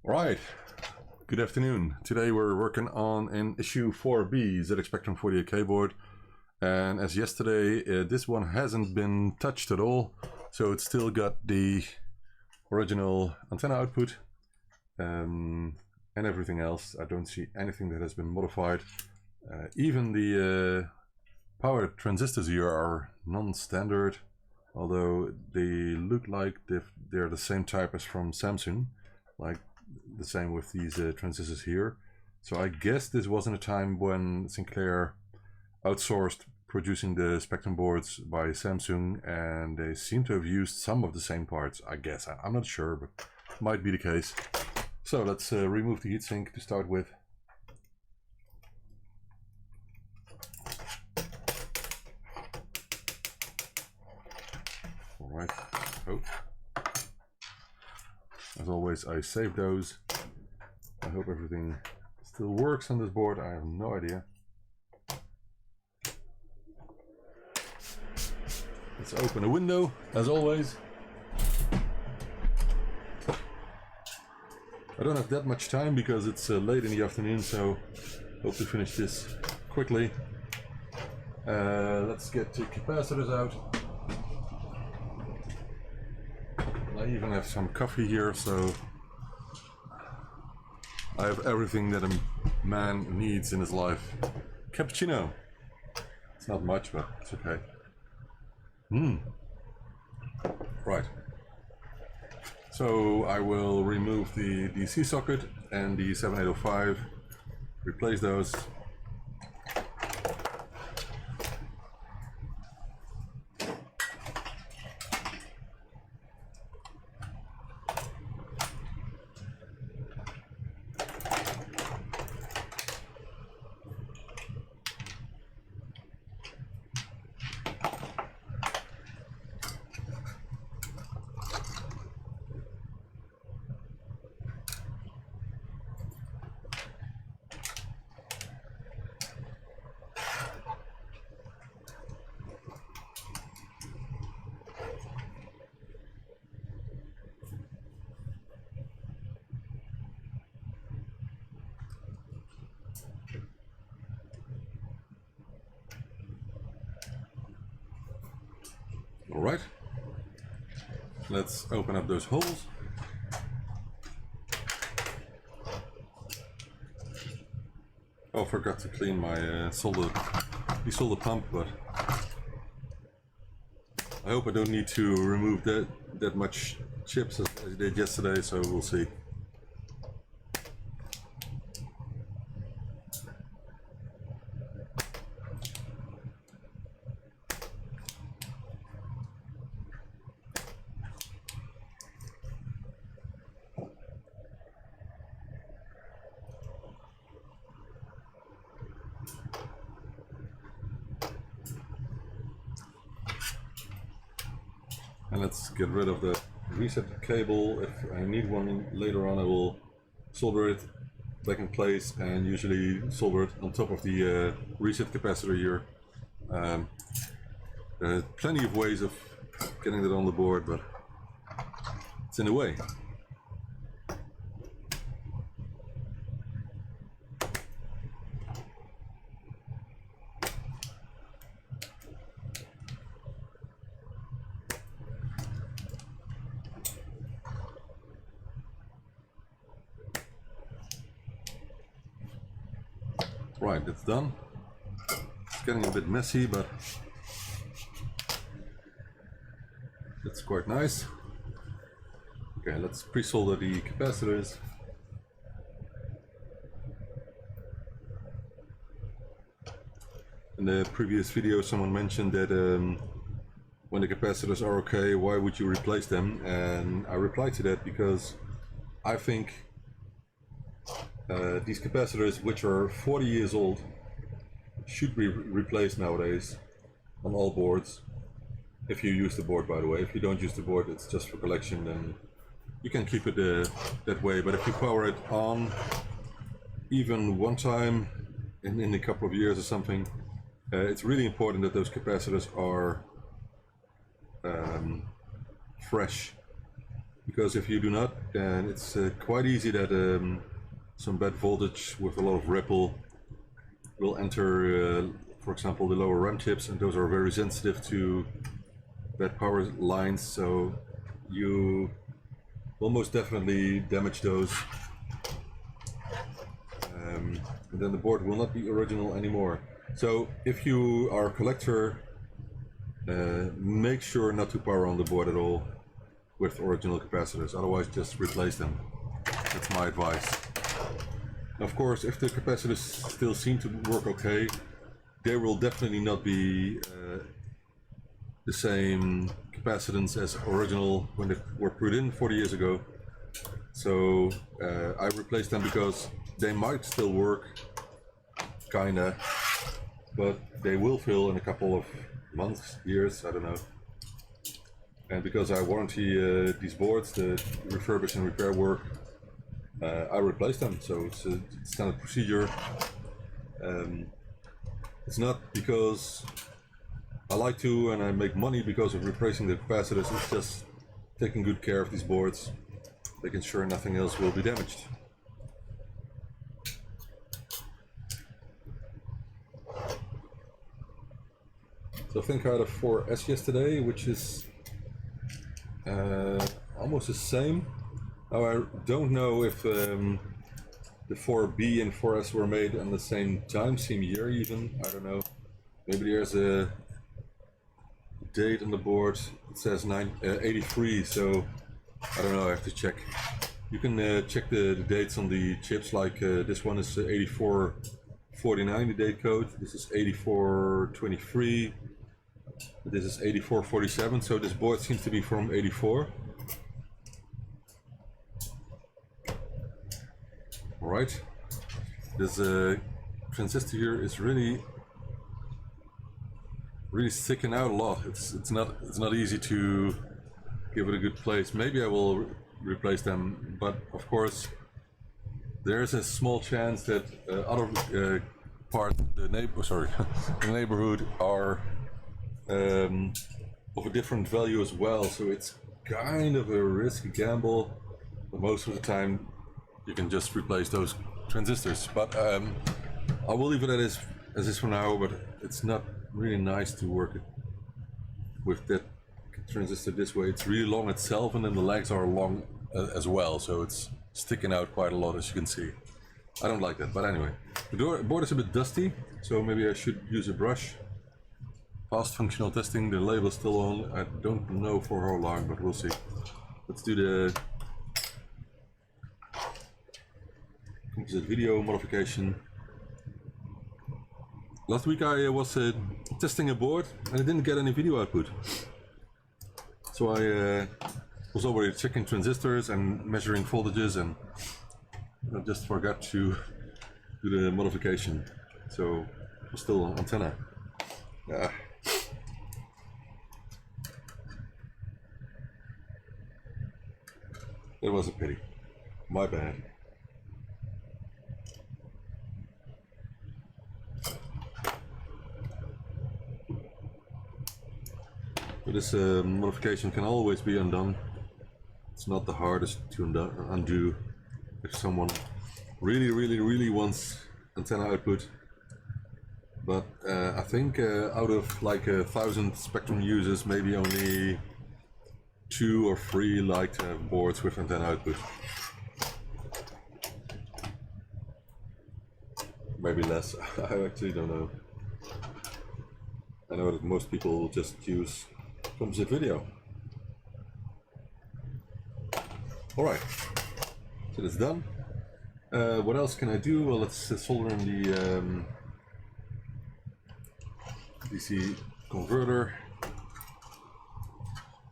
Right, good afternoon. Today we're working on an issue 4B ZX Spectrum 48K board, and as yesterday this one hasn't been touched at all, so it's still got the original antenna output and everything else. I don't see anything that has been modified. Even the power transistors here are non-standard, although they look like they're the same type as from Samsung, like the same with these transistors here. So I guess this wasn't a time when Sinclair outsourced producing the Spectrum boards by Samsung, and they seem to have used some of the same parts, I guess. I'm not sure, but might be the case. So let's remove the heatsink to start with. Alright. Oh. As always, I save those. I hope everything still works on this board. I have no idea. Let's open a window, as always. I don't have that much time because it's late in the afternoon, so hope to finish this quickly. Let's get the capacitors out. I even have some coffee here, so I have everything that a man needs in his life. Cappuccino. It's not much, but it's okay. Right. So I will remove the DC socket and the 7805, replace those. Alright, let's open up those holes. Oh, I forgot to clean my solder pump, but I hope I don't need to remove that much chips as I did yesterday, so we'll see. And let's get rid of the reset cable. If I need one later on, I will solder it back in place and usually solder it on top of the reset capacitor here. There are plenty of ways of getting that on the board, but it's in the way. Right, that's done. It's getting a bit messy, but that's quite nice. Okay, let's pre-solder the capacitors. In the previous video, someone mentioned that when the capacitors are okay, why would you replace them? And I replied to that because I think these capacitors, which are 40 years old, should be replaced nowadays on all boards. If you use the board, by the way. If you don't use the board, it's just for collection, then you can keep it that way. But if you power it on even one time in a couple of years or something, it's really important that those capacitors are fresh. because if you do not, then it's quite easy that some bad voltage with a lot of ripple will enter, for example, the lower RAM chips, and those are very sensitive to bad power lines, so you will most definitely damage those. And then the board will not be original anymore. So if you are a collector, make sure not to power on the board at all with original capacitors, otherwise just replace them. That's my advice. Of course, if the capacitors still seem to work okay, they will definitely not be the same capacitance as original when they were put in 40 years ago. So I replaced them because they might still work, kinda, but they will fail in a couple of months, years, I don't know. And because I warranty these boards, the refurbish and repair work, I replaced them, so it's a standard procedure. It's not because I like to and I make money because of replacing the capacitors, it's just taking good care of these boards, making sure nothing else will be damaged. So I think I had a 4S yesterday, which is almost the same. Now I don't know if the 4B and 4S were made on the same time, same year even, I don't know. Maybe there's a date on the board, it says 83, so I don't know, I have to check. You can check the dates on the chips, like this one is 8449, the date code, this is 8423, this is 8447, so this board seems to be from 84. Alright, this transistor here is really sticking out a lot. It's not easy to give it a good place. Maybe I will replace them, but of course there is a small chance that other parts of the the neighborhood are of a different value as well. So it's kind of a risky gamble, but most of the time you can just replace those transistors. But I will leave it as is for now, but it's not really nice to work with that transistor this way. It's really long itself, and then the legs are long as well, so it's sticking out quite a lot, as you can see. I don't like that, but anyway. The board is a bit dusty, so maybe I should use a brush. Fast functional testing, the label's still on. I don't know for how long, but we'll see. Let's do the composite video modification. Last week I was testing a board and I didn't get any video output. So I was already checking transistors and measuring voltages, and I just forgot to do the modification. So it was still antenna. It was a pity. My bad. But this modification can always be undone. It's not the hardest to undo if someone really wants antenna output. But I think out of like 1,000 Spectrum users, maybe only 2 or 3 like to have boards with antenna output. Maybe less, I actually don't know. I know that most people will just use composite video. Alright, so that's done. What else can I do? Well, let's solder in the DC converter,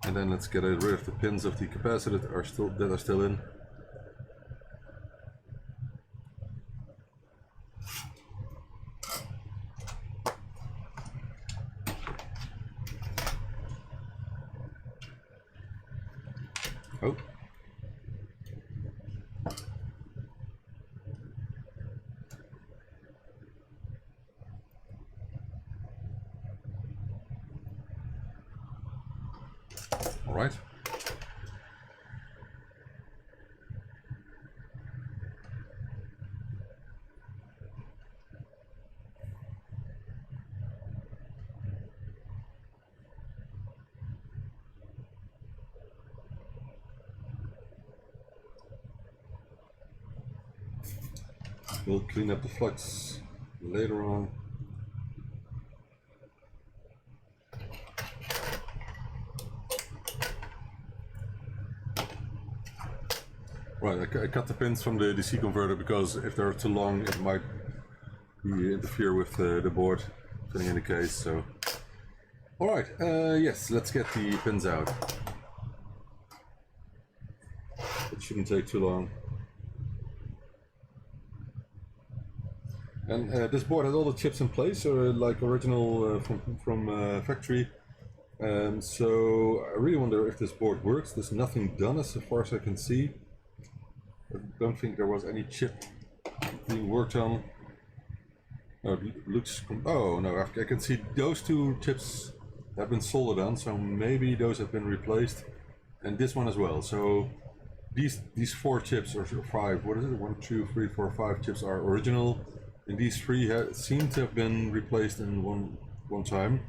and then let's get rid of the pins of the capacitor that are still in. Oh. All right. We'll clean up the flux later on. Right, I cut the pins from the DC converter because if they're too long it might interfere with the board, filling in the case, so... Alright, yes, let's get the pins out. It shouldn't take too long. And this board has all the chips in place, like original from factory. So I really wonder if this board works. There's nothing done as far as I can see. I don't think there was any chip being worked on. Oh, it looks... Oh no, I can see those two chips have been soldered on, so maybe those have been replaced. And this one as well. So these 4 chips, or 5, what is it? 1, 2, 3, 4, 5 chips are original. And these 3 seem to have been replaced in one time.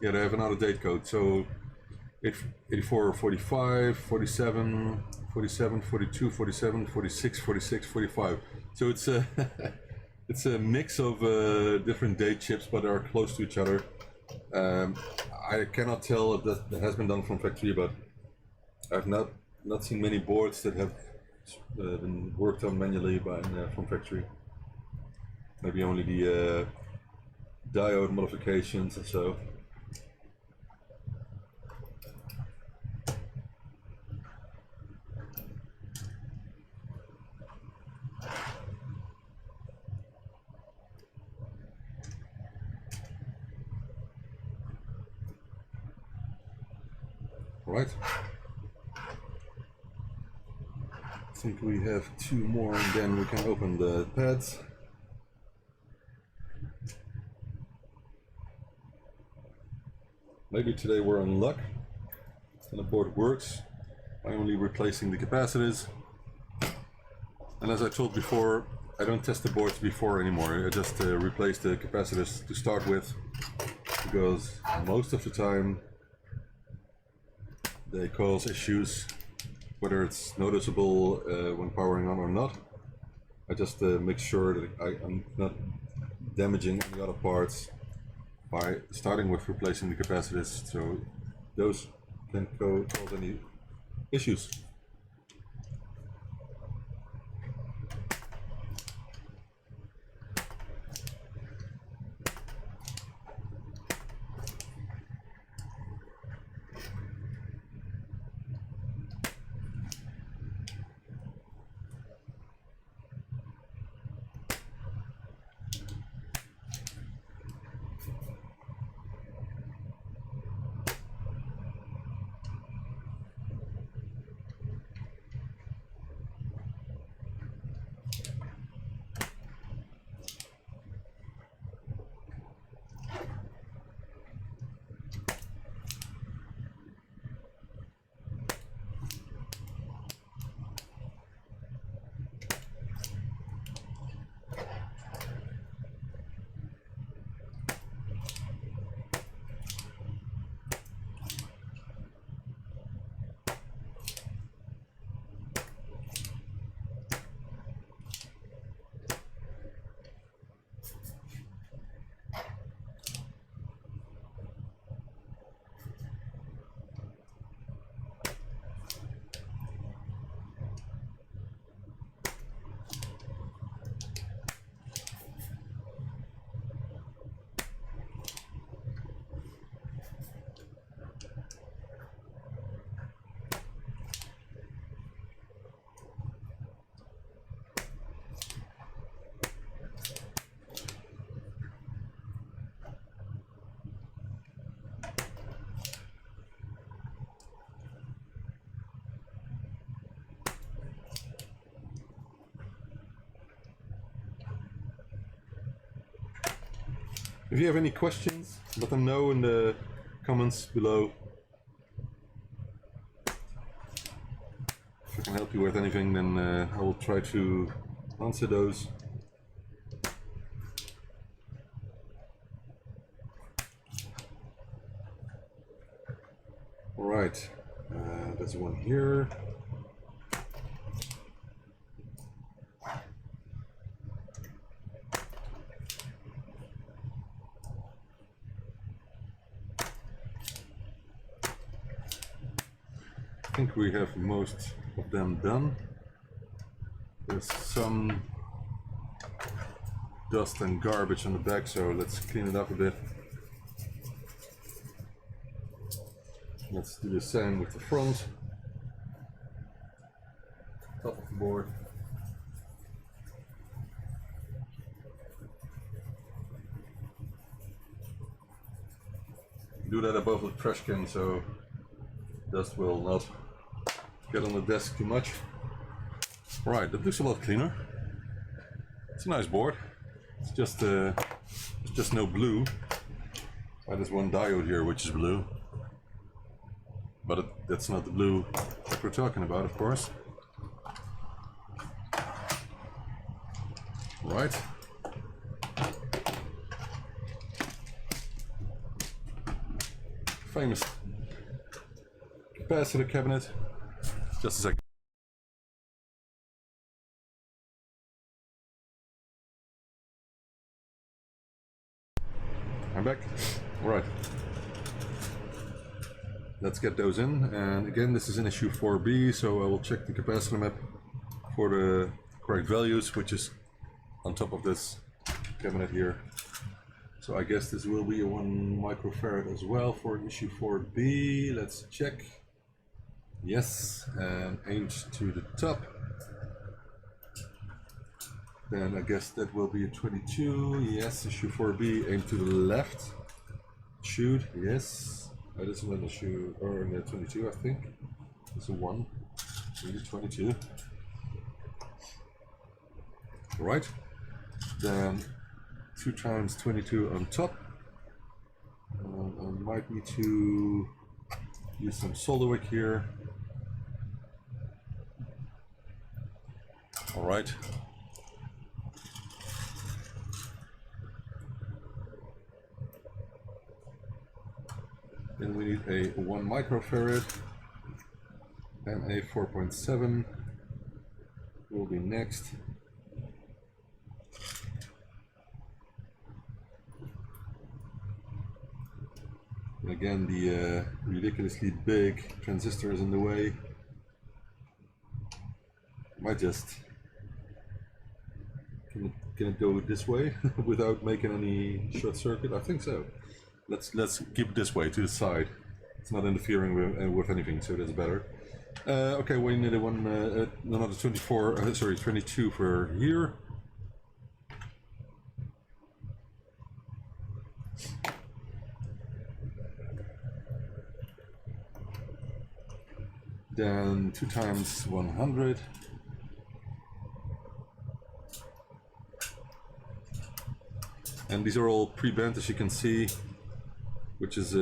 Yeah, they have another date code. So 84, 45, 47, 47, 42, 47, 46, 46, 45. So it's a it's a mix of different date chips, but they are close to each other. I cannot tell if that has been done from factory, but I've not seen many boards that have been worked on manually from factory. Maybe only the diode modifications and so. Right. I think we have 2 more and then we can open the pads. Maybe today we're in luck and the board works by only replacing the capacitors. And as I told before, I don't test the boards before anymore. I just replace the capacitors to start with, because most of the time they cause issues, whether it's noticeable when powering on or not. I just make sure that I'm not damaging any other parts by starting with replacing the capacitors, so those can cause any issues. If you have any questions, let them know in the comments below. If I can help you with anything, then I will try to answer those. Alright, there's one here. think we have most of them done. There's some dust and garbage on the back, so let's clean it up a bit. Let's do the same with the front, top of the board. Do that above the trash can so dust will not get on the desk too much. Right, that looks a lot cleaner. It's a nice board. It's just no blue. There's one diode here which is blue, but that's not the blue that we're talking about, of course. Right. Famous capacitor cabinet. Just a second. I'm back. Right. Let's get those in. And again, this is in issue 4B, so I will check the capacitor map for the correct values, which is on top of this cabinet here. So I guess this will be a 1 microfarad as well for issue 4B. Let's check. Yes, and aimed to the top. Then I guess that will be a 22. Yes, issue 4B aimed to the left. Shoot, yes. That is an issue, or in the 22, I think. It's a 1. Maybe 22. Right. Then 2 times 22 on top. I might need to use some solder wick here. All right. Then we need a 1 microfarad and a 4.7 will be next. And again, the ridiculously big transistor is in the way. Might just can it go this way without making any short circuit? I think so. Let's keep it this way to the side. It's not interfering with anything, so that's better. Okay, we need another 22 for here. Then 2 times 100. And these are all pre-bent, as you can see, which is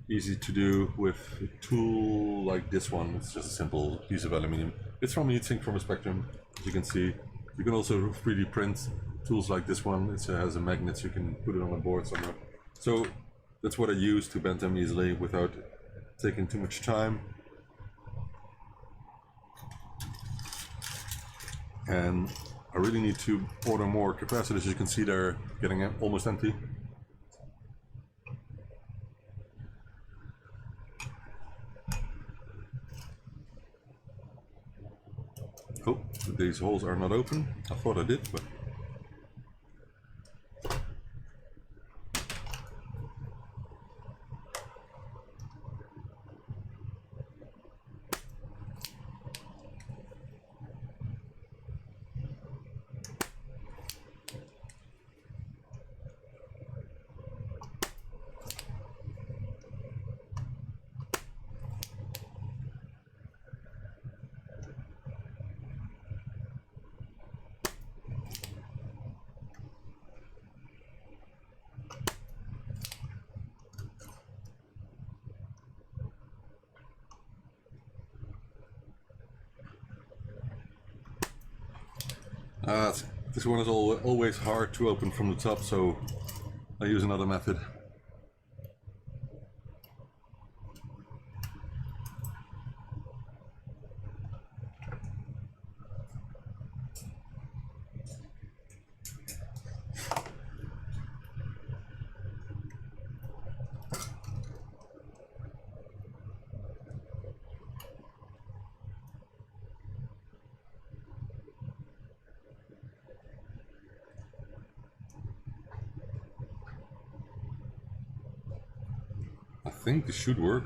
easy to do with a tool like this one. It's just a simple piece of aluminum. It's from a heatsink from a Spectrum, as you can see. You can also 3D print tools like this one. It has a magnet, so you can put it on a board somewhere. So that's what I use to bend them easily without taking too much time. And I really need to order more capacitors. As you can see, they're getting almost empty. Oh, these holes are not open. I thought I did, but... this one is always hard to open from the top, so I use another method. think this should work,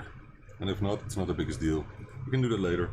and if not, it's not the biggest deal. We can do that later.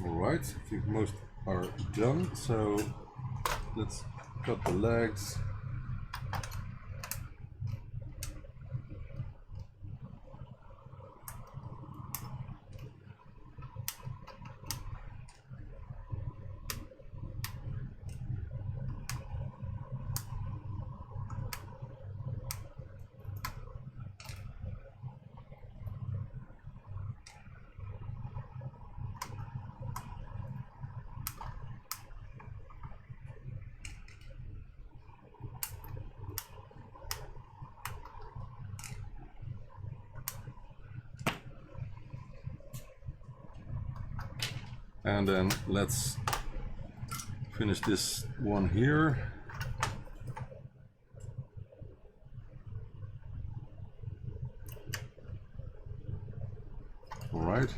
Alright, I think most are done, so let's cut the legs. And then let's finish this one here. All right,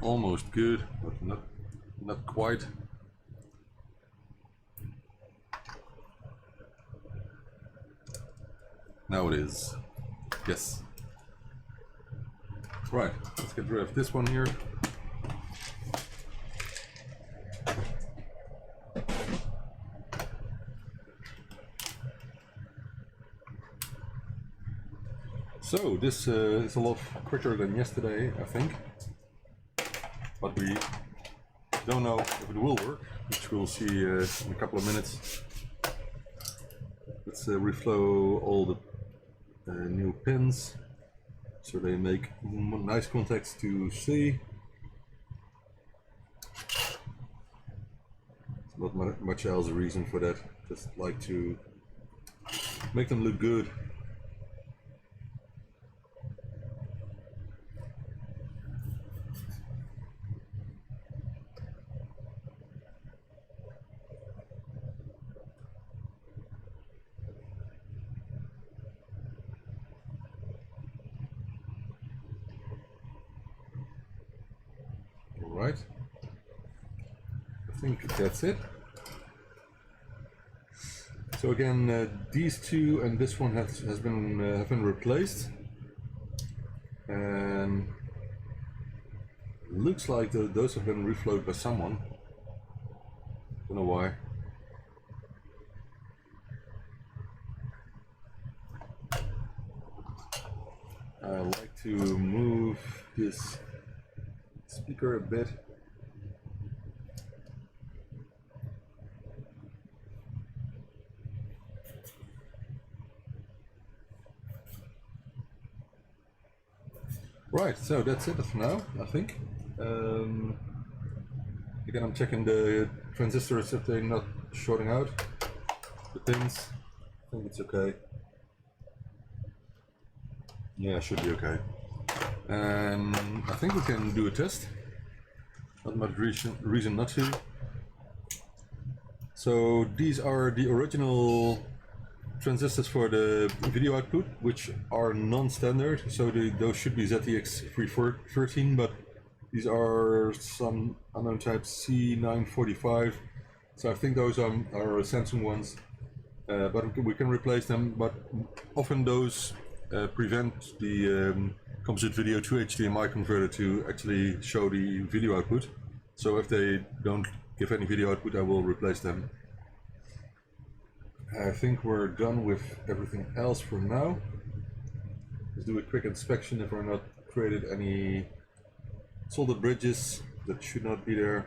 almost good, but not quite. Now it is. Yes. Right, let's get rid of this one here. So this is a lot quicker than yesterday, I think, but we don't know if it will work, which we'll see in a couple of minutes. Let's reflow all the new pins so they make nice contacts to see. There's not much else reason for that, just like to make them look good. Right, I think that's it. So again, these two and this one have been replaced, and looks like those have been reflowed by someone. Don't know why. I like to move this speaker a bit. Right, so that's it for now, I think. Again, I'm checking the transistors if they're not shorting out. The pins, I think it's okay. Yeah, should be okay. And I think we can do a test. Not much reason not to. So these are the original transistors for the video output, which are non-standard. So those should be ZTX313, but these are some unknown type C945. So I think those are Samsung ones, but we can replace them. But often those prevent the composite video to HDMI converter to actually show the video output. So if they don't give any video output, I will replace them. I think we're done with everything else for now. Let's do a quick inspection if we're not created any soldered bridges that should not be there.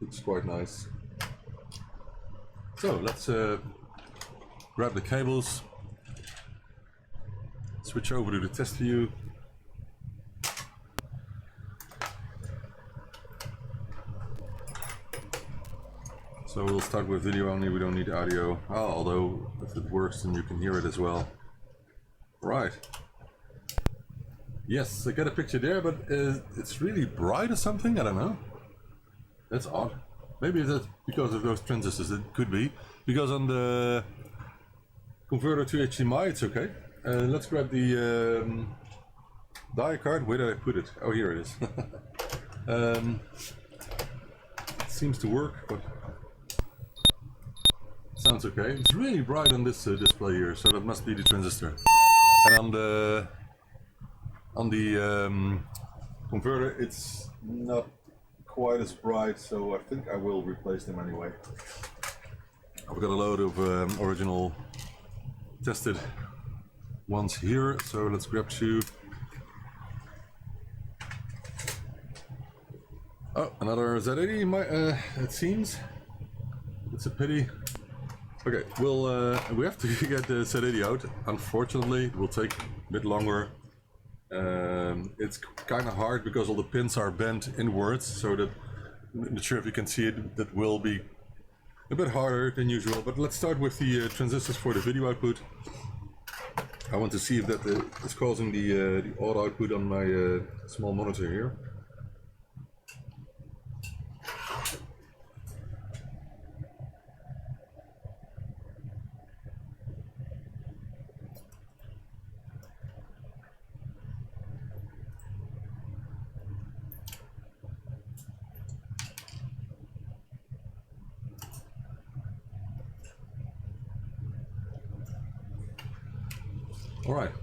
Looks quite nice. So let's grab the cables, switch over to the test view. So we'll start with video only, we don't need audio. Although if it works then you can hear it as well. Right. Yes, I got a picture there, but it's really bright or something, I don't know. That's odd. Maybe that's because of those transistors, it could be. Because on the converter to HDMI it's okay. Let's grab the die card. Where did I put it? Oh, here it is. It seems to work, but sounds okay. It's really bright on this display here, so that must be the transistor. And on the converter, it's not quite as bright, so I think I will replace them anyway. I've got a load of original tested ones here, so let's grab two. Oh, another Z80, it seems. It's a pity. Okay, we have to get the Z80 out. Unfortunately, it will take a bit longer. It's kind of hard because all the pins are bent inwards, so that I'm not sure if you can see it. That will be a bit harder than usual. But let's start with the transistors for the video output. I want to see if that is causing the odd output on my small monitor here. All right.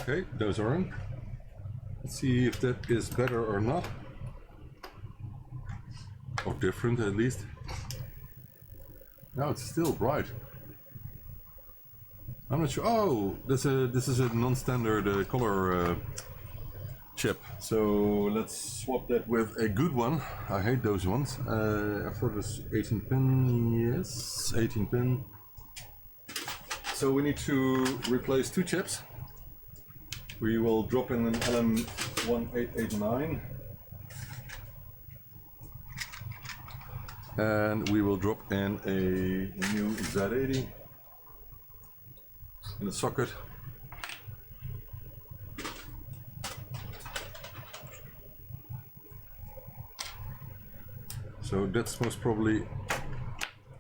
Okay, those are in. Let's see if that is better or not. Or different at least. No, it's still bright. I'm not sure. Oh, this is a non-standard color chip. So let's swap that with a good one. I hate those ones. I thought it was 18 pin. Yes, 18 pin. So we need to replace two chips. We will drop in an LM1889 and we will drop in a new Z80 in the socket. So that's most probably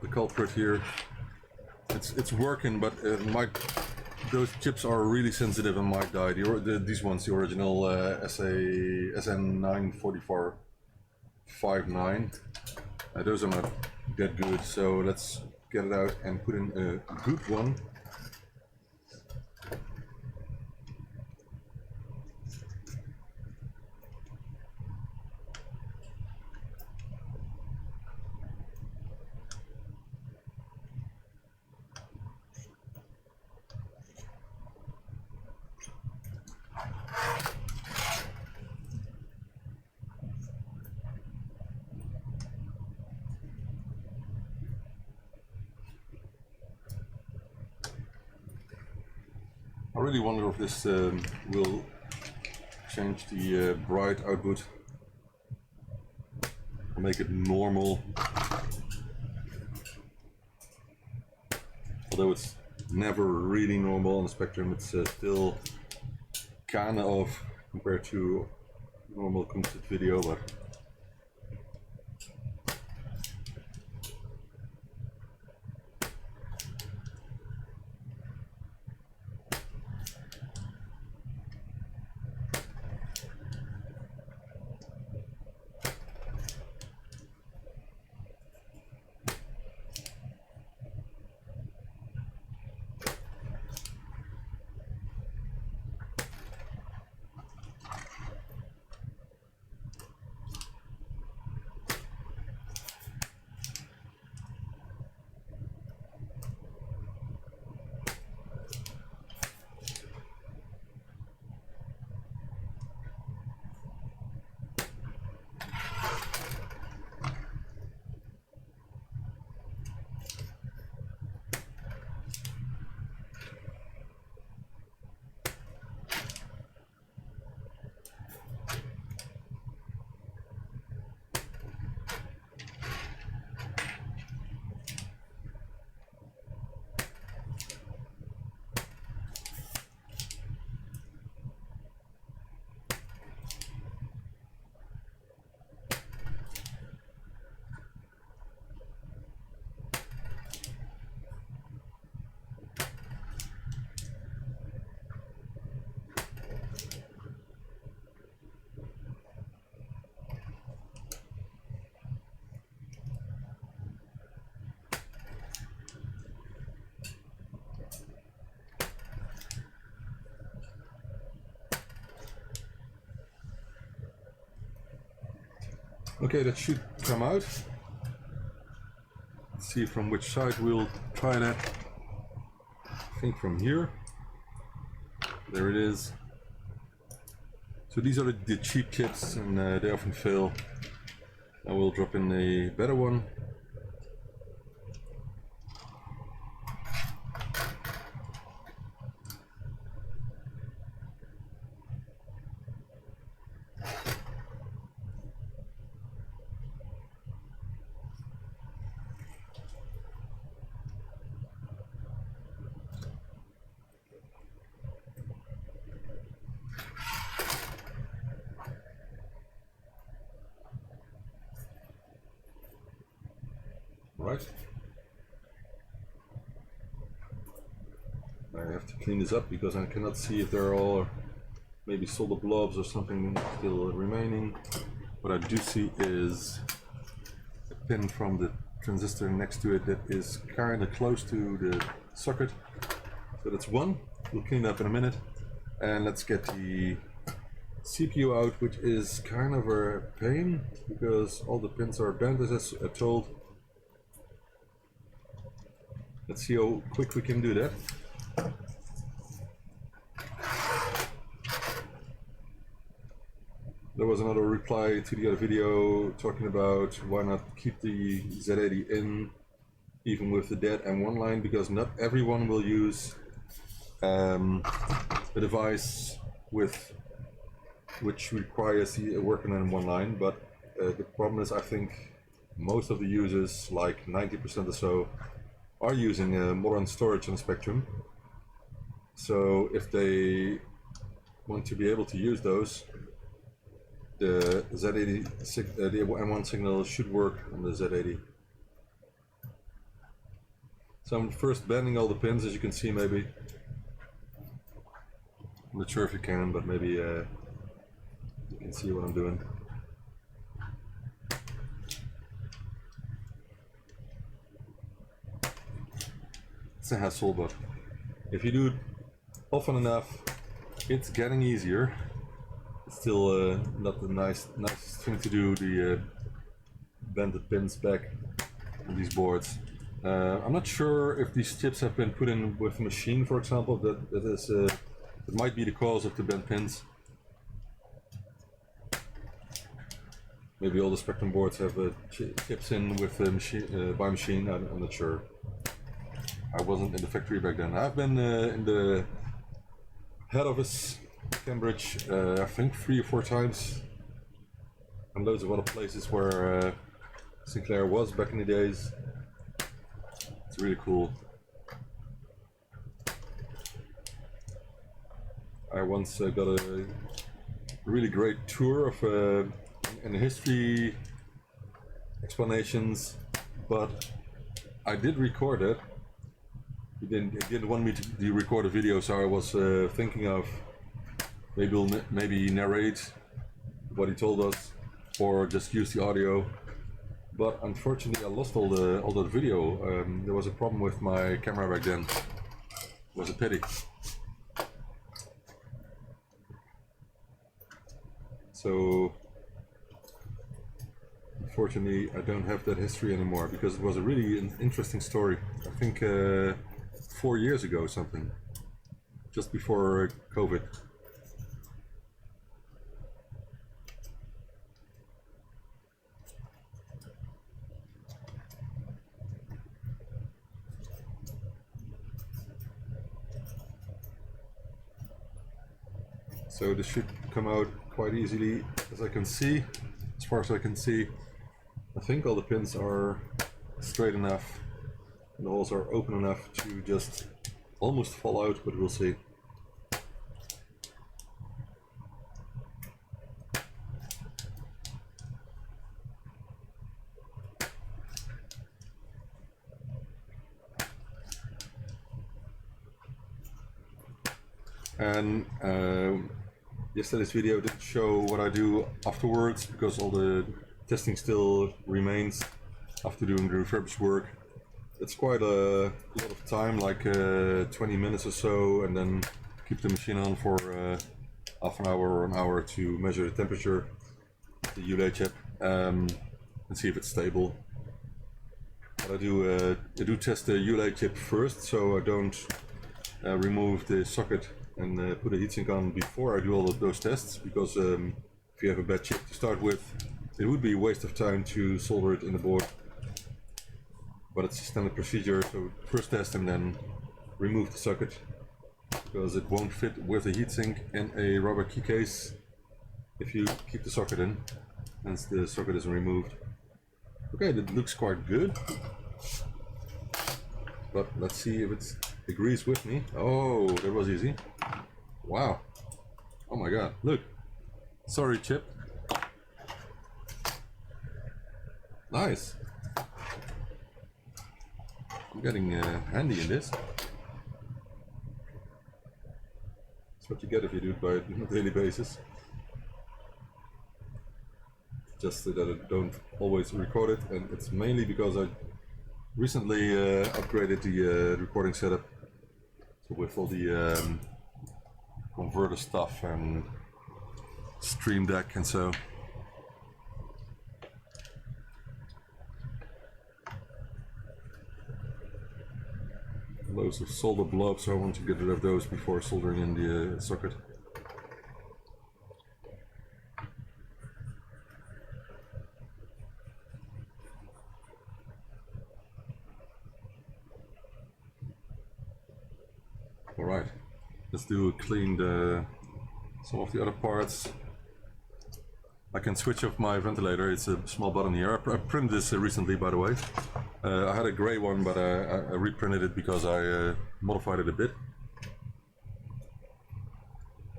the culprit here. It's working, but it might. Those chips are really sensitive and might die. These ones, the original SN94459. Those are not that good. So let's get it out and put in a good one. I really wonder if this will change the bright output or make it normal. Although it's never really normal on the Spectrum, it's still kind of compared to normal composite video, but okay, that should come out. Let's see from which side we'll try that. I think from here. There it is. So these are the cheap kits, and they often fail. I will drop in a better one. Right. I have to clean this up because I cannot see if there are all maybe solder blobs or something still remaining. What I do see is a pin from the transistor next to it that is kind of close to the socket. So that's one. We'll clean it up in a minute. And let's get the CPU out, which is kind of a pain because all the pins are bent as I told. Let's see how quick we can do that. There was another reply to the other video talking about why not keep the Z80 in even with the dead M1 line, because not everyone will use a device which requires the working on M1 line, but the problem is I think most of the users, like 90% or so, are using modern storage on Spectrum. So if they want to be able to use those, the Z80, the M1 signal should work on the Z80. So I'm first bending all the pins, as you can see. Maybe I'm not sure if you can, but maybe you can see what I'm doing. It's a hassle, but if you do it often enough, it's getting easier. It's still not the nicest thing to do, the bend the pins back on these boards. I'm not sure if these chips have been put in with a machine, for example. That might be the cause of the bent pins. Maybe all the Spectrum boards have chips in with a machine, by machine. I'm not sure. I wasn't in the factory back then. I've been in the head office, Cambridge, I think 3 or 4 times, and loads of other places where Sinclair was back in the days. It's really cool. I once got a really great tour of and history explanations, but I did record it. He didn't want me to record a video, so I was thinking of maybe narrate what he told us, or just use the audio. But unfortunately, I lost all that video. There was a problem with my camera back then. It was a pity. So unfortunately, I don't have that history anymore, because it was a really interesting story. I think 4 years ago, something, just before COVID. So this should come out quite easily, as I can see. As far as I can see, I think all the pins are straight enough, and the holes are open enough to just almost fall out, but we'll see. And yesterday's video didn't show what I do afterwards, because all the testing still remains after doing the refurbished work. It's quite a lot of time, like 20 minutes or so, and then keep the machine on for half an hour or an hour to measure the temperature of the ULA chip and see if it's stable. But I do test the ULA chip first, so I don't remove the socket and put a heatsink on before I do all of those tests, because if you have a bad chip to start with, it would be a waste of time to solder it in the board. But it's a standard procedure, so first test and then remove the socket, because it won't fit with a heatsink in a rubber key case if you keep the socket in, hence the socket isn't removed. Okay, that looks quite good, but let's see if it agrees with me. Oh, that was easy. Wow. Oh my god, look. Sorry, chip. Nice. I'm getting handy in this. That's what you get if you do it by on a daily basis. Just that I don't always record it, and it's mainly because I recently upgraded the recording setup. So with all the converter stuff and Stream Deck and so. Loads of solder blobs, so I want to get rid of those before soldering in the socket. Alright, let's clean some of the other parts. I can switch off my ventilator, it's a small button here. I printed this recently, by the way. I had a grey one, but I reprinted it because I modified it a bit.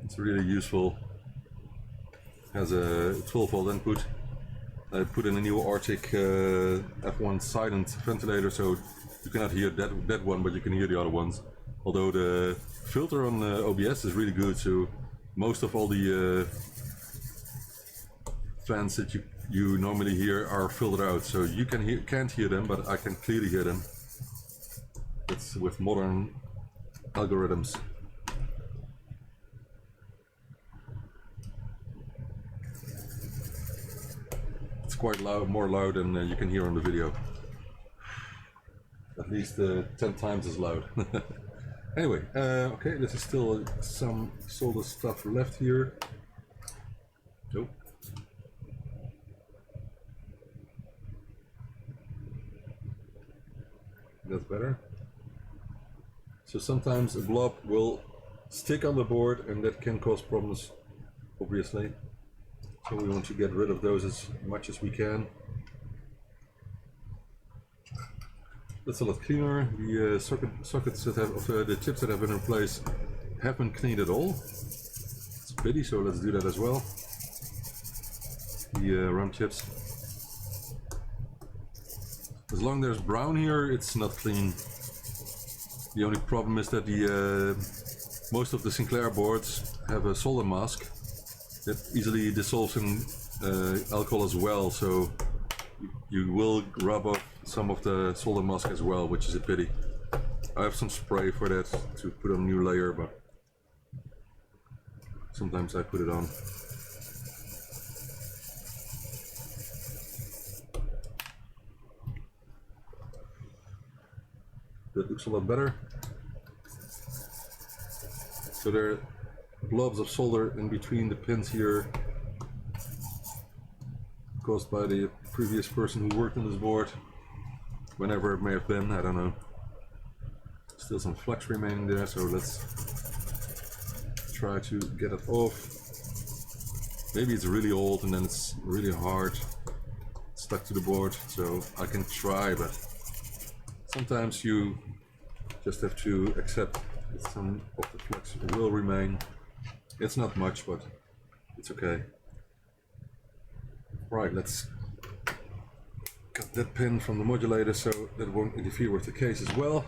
It's really useful. has a 12 volt input. I put in a new Arctic F1 silent ventilator, so you cannot hear that one, but you can hear the other ones. Although the filter on OBS is really good, so most of all the fans that you normally hear are filtered out, so you can't hear them, but I can clearly hear them. It's with modern algorithms. It's quite loud, more loud than you can hear on the video. At least 10 times as loud. Anyway, okay, this is still some solder stuff left here. Nope. That's better. So sometimes a blob will stick on the board and that can cause problems, obviously. So we want to get rid of those as much as we can. That's a lot cleaner. The sockets that have, the chips that have been in place haven't cleaned at all. It's a pity, so let's do that as well. The RAM chips. As long as there's brown here, it's not clean. The only problem is that the most of the Sinclair boards have a solder mask that easily dissolves in alcohol as well, so you will rub off some of the solder mask as well, which is a pity. I have some spray for that to put on a new layer, but sometimes I put it on. That looks a lot better. So there are blobs of solder in between the pins here, caused by the previous person who worked on this board, whenever it may have been, I don't know. Still some flux remaining there, so let's try to get it off. Maybe it's really old and then it's really hard stuck to the board, so I can try, but sometimes you just have to accept that some of the flux will remain. It's not much, but it's okay. Right, let's cut that pin from the modulator so that won't interfere with the case as well.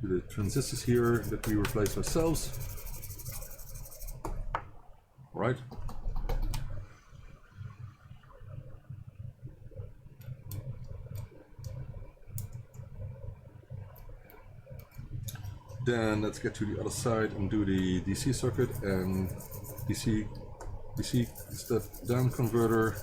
Do the transistors here that we replaced ourselves. Right. Then let's get to the other side and do the DC circuit and DC step down converter.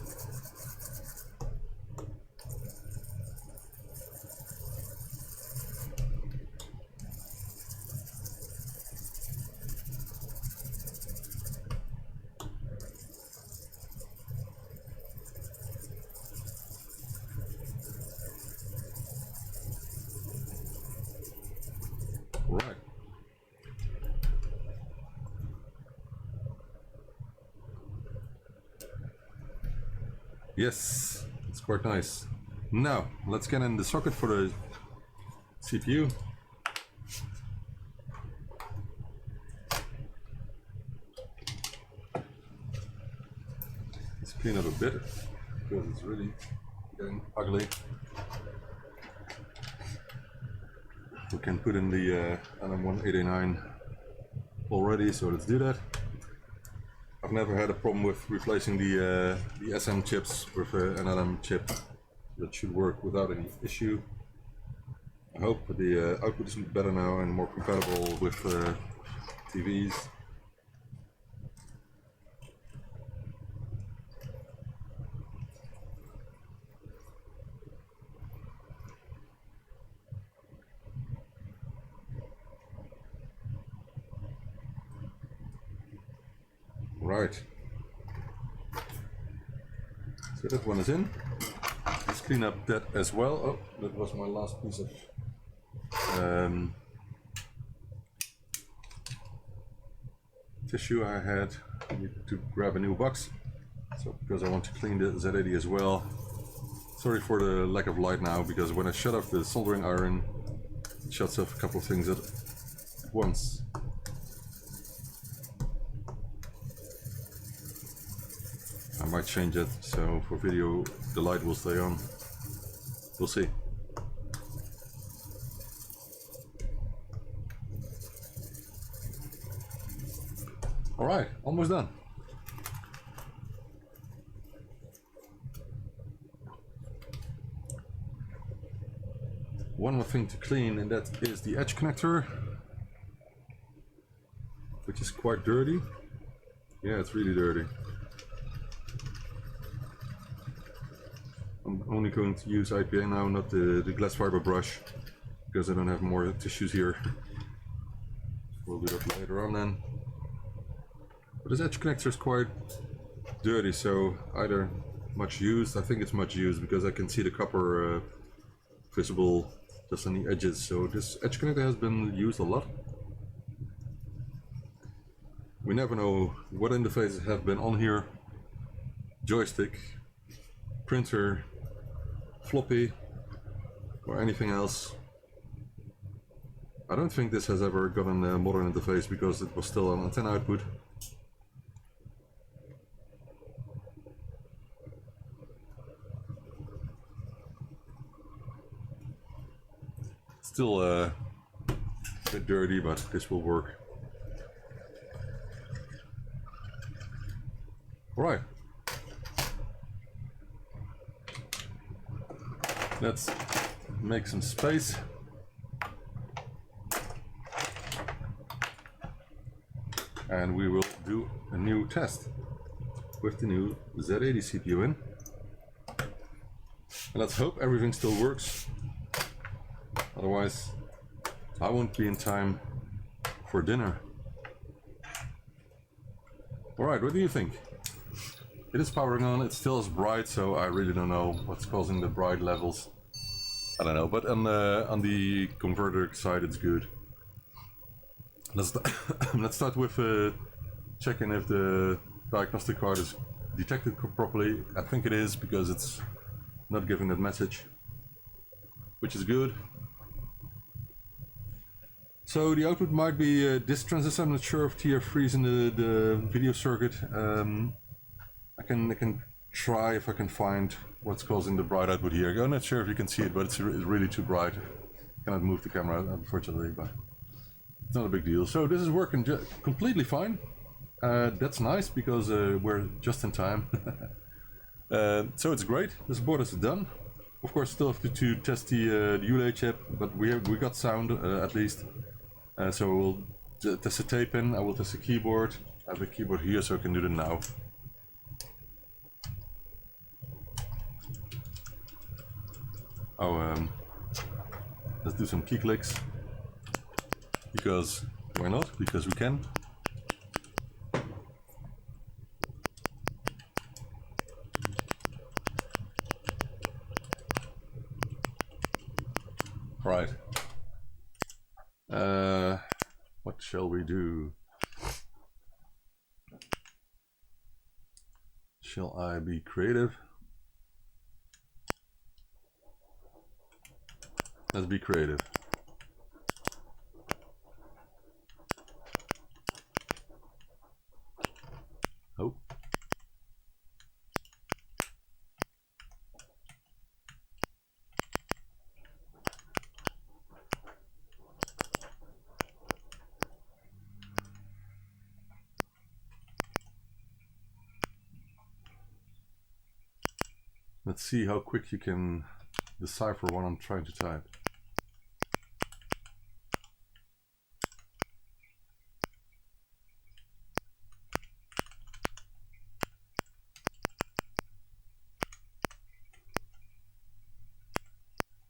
Right. Yes, it's quite nice. Now, let's get in the socket for the CPU. Let's clean up a bit, because it's really getting ugly. We can put in the LM1889 already, so let's do that. I've never had a problem with replacing the SM chips with an LM chip. That should work without any issue. I hope the output is better now and more compatible with TVs. Right. So that one is in. Let's clean up that as well. Oh, that was my last piece of tissue I had. I need to grab a new box. So because I want to clean the Z80 as well. Sorry for the lack of light now, because when I shut off the soldering iron, it shuts off a couple of things at once. I might change it, so for video the light will stay on. We'll see. Alright, almost done. One more thing to clean, and that is the edge connector, which is quite dirty. Yeah, it's really dirty. I'm only going to use IPA now, not the glass fiber brush, because I don't have more tissues here. We'll do that later on then. But this edge connector is quite dirty, so either much used, I think it's much used because I can see the copper visible just on the edges, so this edge connector has been used a lot. We never know what interfaces have been on here. Joystick, printer, floppy, or anything else. I don't think this has ever gotten a modern interface because it was still an antenna output. Still a bit dirty, but this will work. Alright. Let's make some space. And we will do a new test with the new Z80 CPU in. And let's hope everything still works. Otherwise, I won't be in time for dinner. Alright, what do you think? It is powering on, it still is bright, so I really don't know what's causing the bright levels. I don't know, but on the converter side it's good. Let's start with checking if the diagnostic card is detected properly. I think it is, because it's not giving that message, which is good. So the output might be this transistor. I'm not sure if TF3 is in the video circuit. I can try if I can find what's causing the bright output here. I'm not sure if you can see it, but it's really too bright. I cannot move the camera, unfortunately, but it's not a big deal. So this is working completely fine. That's nice because we're just in time. So it's great. This board is done. Of course, still have to test the ULA chip, but we got sound at least. So we'll test the tape in. I will test the keyboard. I have a keyboard here, so I can do that now. Oh, let's do some key clicks. Because why not? Because we can. Right. What shall we do? Shall I be creative? Let's be creative. Oh. Let's see how quick you can decipher what I'm trying to type.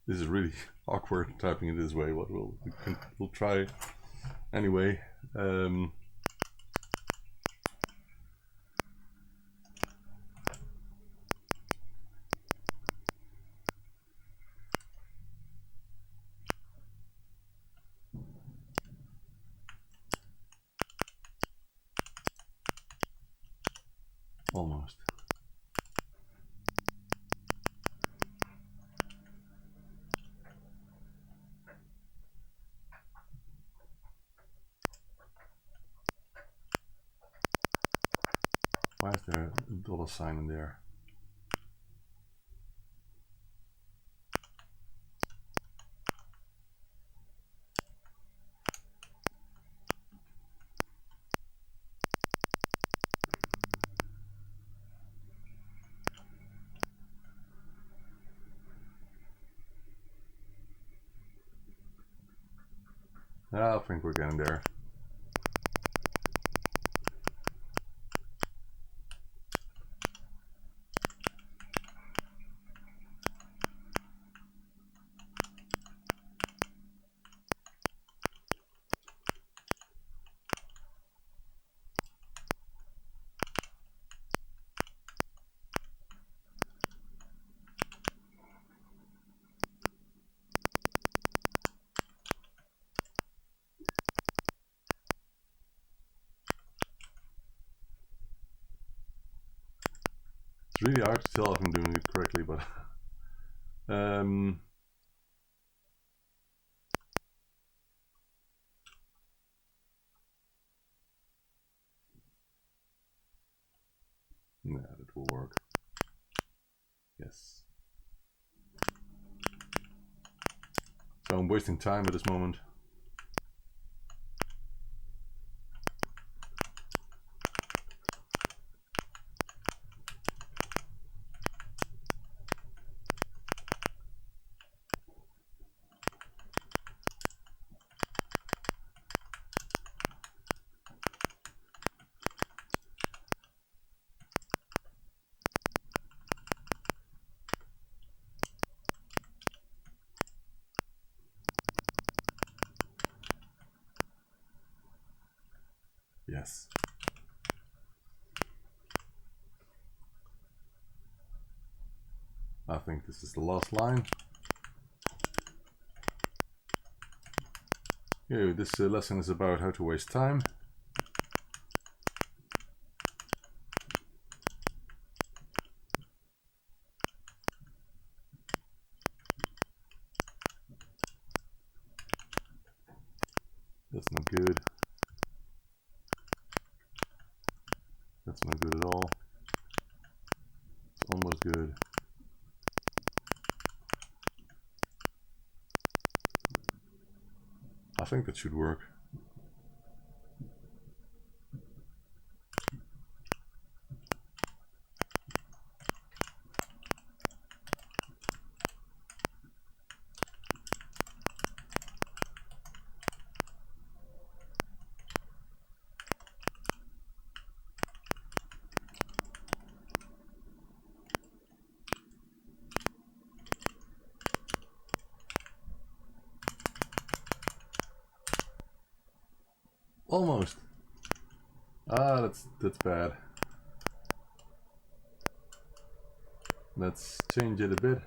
This is really awkward typing it this way. What we'll try anyway. Almost. Why is there a dollar sign in there. I think we're getting there. It's really hard to tell if I'm doing it correctly, but yeah, that will work. Yes. So I'm wasting time at this moment. Yes. I think this is the last line. Yeah, this lesson is about how to waste time. That's not good. That's not good at all. It's almost good. I think that should work. Almost. Ah, that's bad. Let's change it a bit.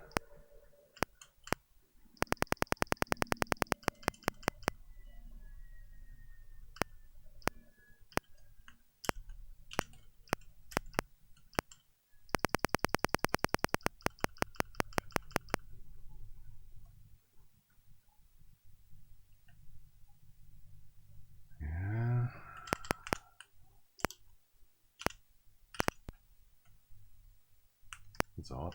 Yeah. It's odd.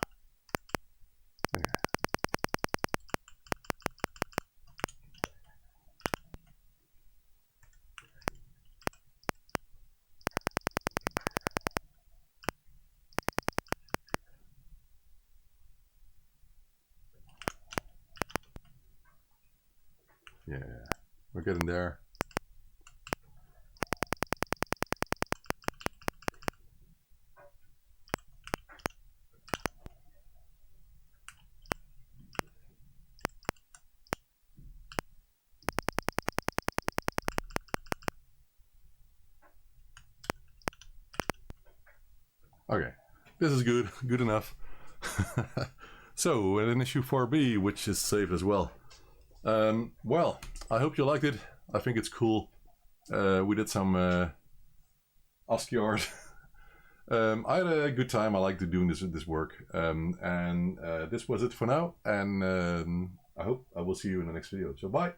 Okay. Yeah, we're getting there. Okay, this is good enough. So, an issue 4B, which is saved as well. Well, I hope you liked it. I think it's cool. We did some ASCII art. I had a good time. I like doing this work. And this was it for now. And I hope I will see you in the next video. So bye.